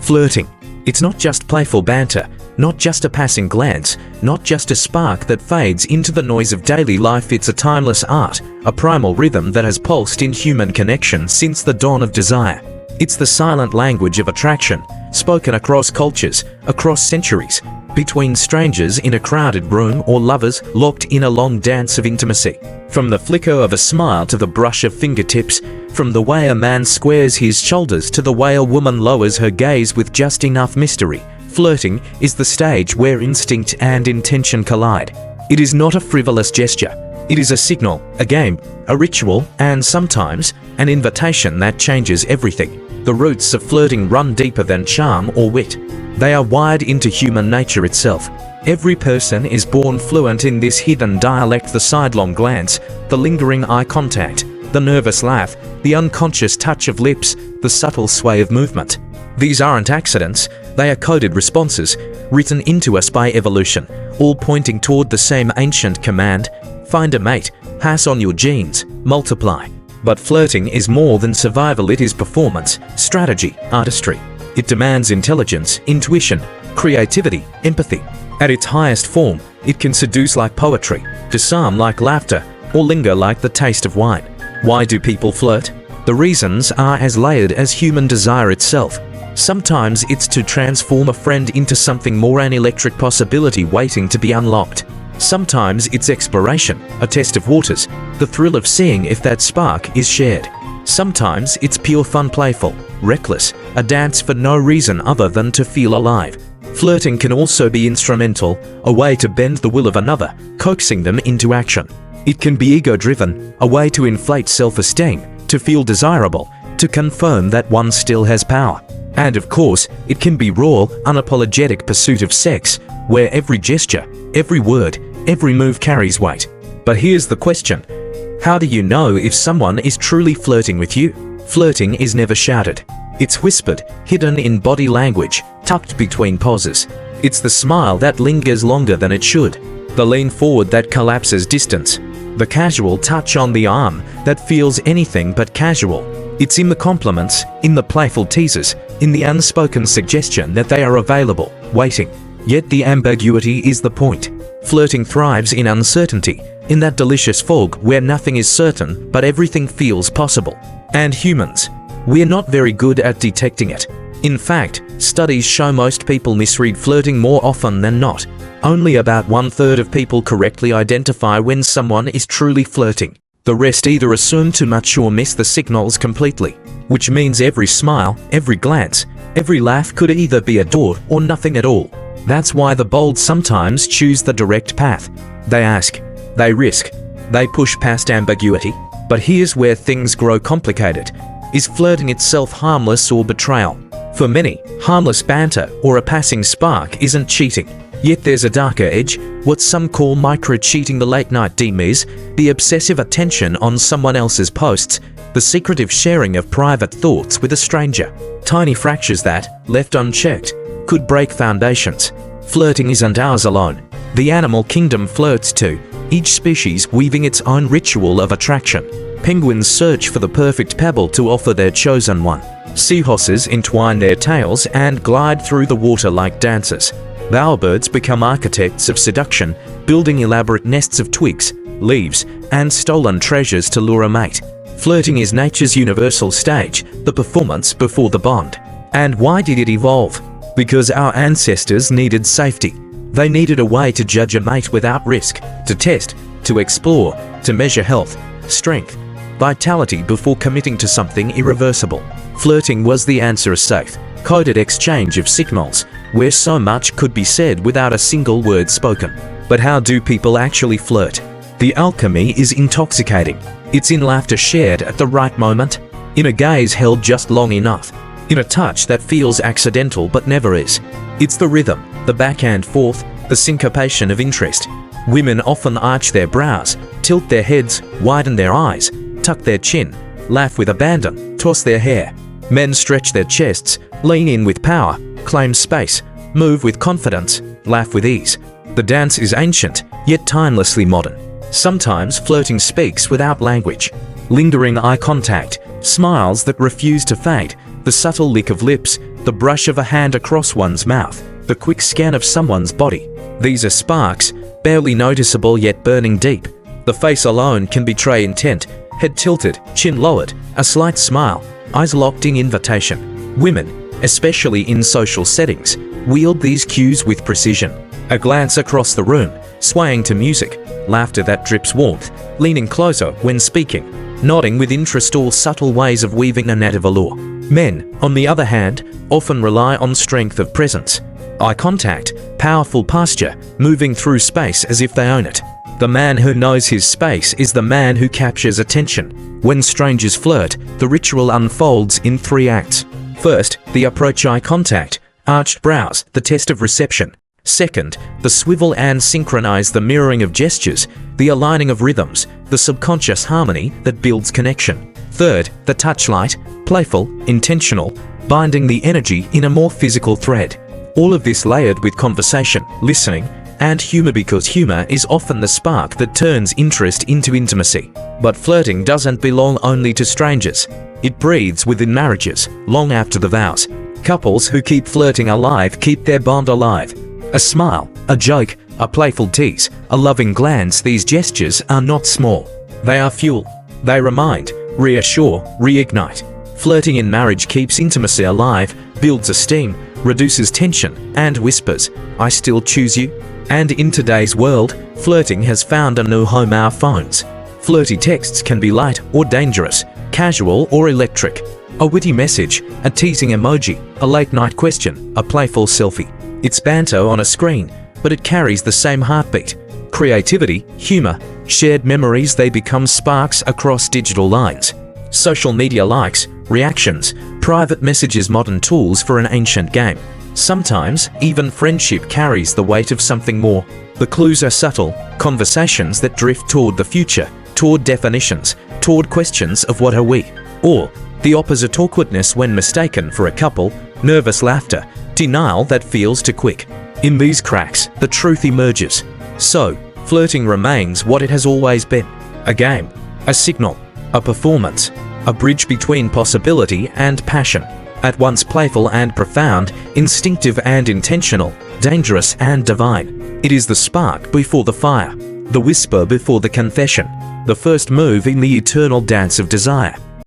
Flirting. It's not just playful banter, not just a passing glance, not just a spark that fades into the noise of daily life. It's a timeless art, a primal rhythm that has pulsed in human connection since the dawn of desire. It's the silent language of attraction, spoken across cultures, across centuries, between strangers in a crowded room or lovers locked in a long dance of intimacy. From the flicker of a smile to the brush of fingertips, from the way a man squares his shoulders to the way a woman lowers her gaze with just enough mystery, flirting is the stage where instinct and intention collide. It is not a frivolous gesture. It is a signal, a game, a ritual, and sometimes an invitation that changes everything. The roots of flirting run deeper than charm or wit. They are wired into human nature itself. Every person is born fluent in this hidden dialect: the sidelong glance, the lingering eye contact, the nervous laugh, the unconscious touch of lips, the subtle sway of movement. These aren't accidents, they are coded responses, written into us by evolution, all pointing toward the same ancient command: find a mate, pass on your genes, multiply. But flirting is more than survival. It is performance, strategy, artistry. It demands intelligence, intuition, creativity, empathy. At its highest form, it can seduce like poetry, disarm like laughter, or linger like the taste of wine. Why do people flirt? The reasons are as layered as human desire itself. Sometimes it's to transform a friend into something more, an electric possibility waiting to be unlocked. Sometimes it's exploration, a test of waters, the thrill of seeing if that spark is shared. Sometimes it's pure fun, playful, reckless, a dance for no reason other than to feel alive. Flirting can also be instrumental, a way to bend the will of another, coaxing them into action. It can be ego-driven, a way to inflate self-esteem, to feel desirable, to confirm that one still has power. And of course, it can be raw, unapologetic pursuit of sex, where every gesture, every word, every move carries weight. But here's the question: how do you know if someone is truly flirting with you? Flirting is never shouted. It's whispered, hidden in body language, tucked between pauses. It's the smile that lingers longer than it should, the lean forward that collapses distance, the casual touch on the arm that feels anything but casual. It's in the compliments, in the playful teases, in the unspoken suggestion that they are available, waiting. Yet the ambiguity is the point. Flirting thrives in uncertainty, in that delicious fog where nothing is certain but everything feels possible. And humans, we're not very good at detecting it. In fact, studies show most people misread flirting more often than not. Only about 1/3 of people correctly identify when someone is truly flirting. The rest either assume too much or miss the signals completely. Which means every smile, every glance, every laugh could either be adored or nothing at all. That's why the bold sometimes choose the direct path. They ask, they risk, they push past ambiguity. But here's where things grow complicated. Is flirting itself harmless or betrayal? For many, harmless banter or a passing spark isn't cheating. Yet there's a darker edge, what some call micro-cheating, the late-night DMs, the obsessive attention on someone else's posts, the secretive sharing of private thoughts with a stranger. Tiny fractures that, left unchecked, could break foundations. Flirting isn't ours alone. The animal kingdom flirts too, each species weaving its own ritual of attraction. Penguins search for the perfect pebble to offer their chosen one. Seahorses entwine their tails and glide through the water like dancers. Bowerbirds become architects of seduction, building elaborate nests of twigs, leaves, and stolen treasures to lure a mate. Flirting is nature's universal stage, the performance before the bond. And why did it evolve? Because our ancestors needed safety. They needed a way to judge a mate without risk, to test, to explore, to measure health, strength, vitality before committing to something irreversible. Flirting was the answer, a safe, coded exchange of signals, where so much could be said without a single word spoken. But how do people actually flirt? The alchemy is intoxicating. It's in laughter shared at the right moment, in a gaze held just long enough, in a touch that feels accidental but never is. It's the rhythm, the back and forth, the syncopation of interest. Women often arch their brows, tilt their heads, widen their eyes, tuck their chin, laugh with abandon, toss their hair. Men stretch their chests, lean in with power, claim space, move with confidence, laugh with ease. The dance is ancient, yet timelessly modern. Sometimes flirting speaks without language. Lingering eye contact, smiles that refuse to fade, The subtle lick of lips, the brush of a hand across one's mouth, the quick scan of someone's body. These are sparks, barely noticeable yet burning deep. The face alone can betray intent, head tilted, chin lowered, a slight smile, eyes locked in invitation. Women, especially in social settings, wield these cues with precision. A glance across the room, swaying to music, laughter that drips warmth, leaning closer when speaking, nodding with interest, all subtle ways of weaving a net of allure. Men, on the other hand, often rely on strength of presence. Eye contact, powerful posture, moving through space as if they own it. The man who knows his space is the man who captures attention. When strangers flirt, the ritual unfolds in 3 acts. First, the approach, eye contact, arched brows, the test of reception. Second, the swivel and synchronize, the mirroring of gestures, the aligning of rhythms, the subconscious harmony that builds connection. Third, the touch, light, playful, intentional, binding the energy in a more physical thread. All of this layered with conversation, listening, and humor, because humor is often the spark that turns interest into intimacy. But flirting doesn't belong only to strangers. It breathes within marriages, long after the vows. Couples who keep flirting alive keep their bond alive. A smile, a joke, a playful tease, a loving glance, these gestures are not small. They are fuel. They remind, reassure, reignite. Flirting in marriage keeps intimacy alive, builds esteem, reduces tension, and whispers, "I still choose you." And in today's world, flirting has found a new home: our phones. Flirty texts can be light or dangerous, casual or electric. A witty message, a teasing emoji, a late-night question, a playful selfie. It's banter on a screen, but it carries the same heartbeat. Creativity, humor, shared memories, they become sparks across digital lines. Social media likes, reactions, private messages, modern tools for an ancient game. Sometimes, even friendship carries the weight of something more. The clues are subtle, conversations that drift toward the future, toward definitions, toward questions of what are we? Or, the opposite, awkwardness when mistaken for a couple, nervous laughter, denial that feels too quick. In these cracks, the truth emerges. So, flirting remains what it has always been: a game, a signal, a performance, a bridge between possibility and passion. At once playful and profound, instinctive and intentional, dangerous and divine. It is the spark before the fire, the whisper before the confession, the first move in the eternal dance of desire.